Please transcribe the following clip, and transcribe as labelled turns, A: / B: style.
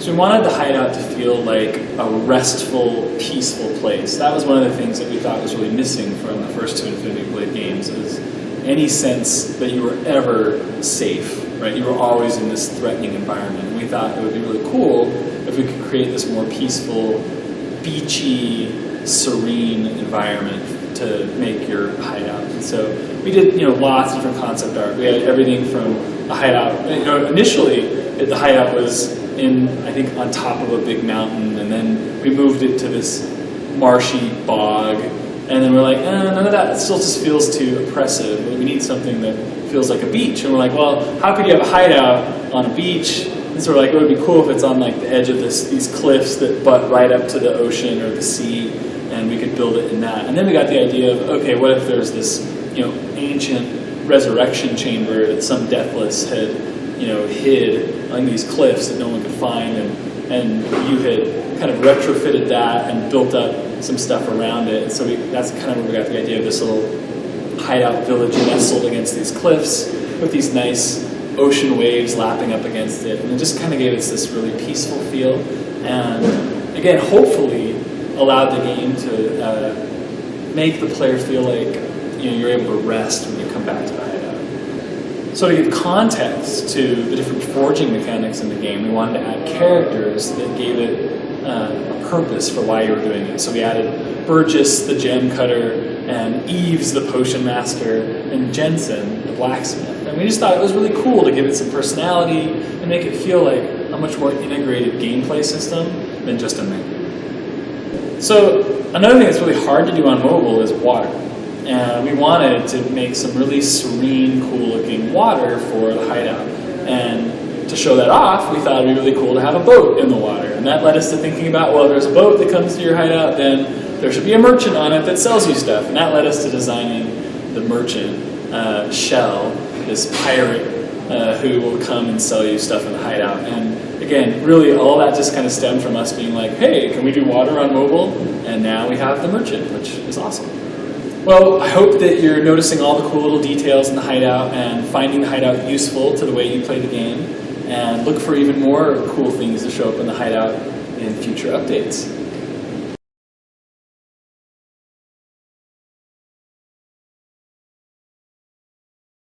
A: So we wanted the Hideout to feel like a restful, peaceful place. That was one of the things that we thought was really missing from the first two Infinity Blade games, is any sense that you were ever safe, right? You were always in this threatening environment. And we thought it would be really cool if we could create this more peaceful, beachy, serene environment to make your Hideout. And so we did, lots of different concept art. We had everything from a Hideout. Initially, the Hideout was I think, on top of a big mountain, and then we moved it to this marshy bog, and then we're like, none of that, it still just feels too oppressive. We need something that feels like a beach. And we're like, well, how could you have a Hideout on a beach? And so we're like, it would be cool if it's on like the edge of these cliffs that butt right up to the ocean or the sea, and we could build it in that. And then we got the idea of, okay, what if there's this, ancient resurrection chamber that some deathless had hid on these cliffs that no one could find, and you had kind of retrofitted that and built up some stuff around it. And so that's kind of where we got the idea of this little Hideout village nestled against these cliffs with these nice ocean waves lapping up against it. And it just kind of gave us this really peaceful feel. And again, hopefully allowed the game to make the player feel like you're able to rest when you come back to the Hideout. So to give context to the different forging mechanics in the game, we wanted to add characters that gave it a purpose for why you were doing it. So we added Burgess, the gem cutter, and Eves, the potion master, and Jensen, the blacksmith. And we just thought it was really cool to give it some personality and make it feel like a much more integrated gameplay system than just a menu. So another thing that's really hard to do on mobile is water. And we wanted to make some really serene, cool-looking water for the Hideout. And to show that off, we thought it'd be really cool to have a boat in the water. And that led us to thinking about, well, if there's a boat that comes to your Hideout, then there should be a merchant on it that sells you stuff. And that led us to designing the merchant, Shell, this pirate who will come and sell you stuff in the Hideout. And again, really all that just kind of stemmed from us being like, hey, can we do water on mobile? And now we have the merchant, which is awesome. Well, I hope that you're noticing all the cool little details in the Hideout and finding the Hideout useful to the way you play the game. And look for even more cool things to show up in the Hideout in future updates.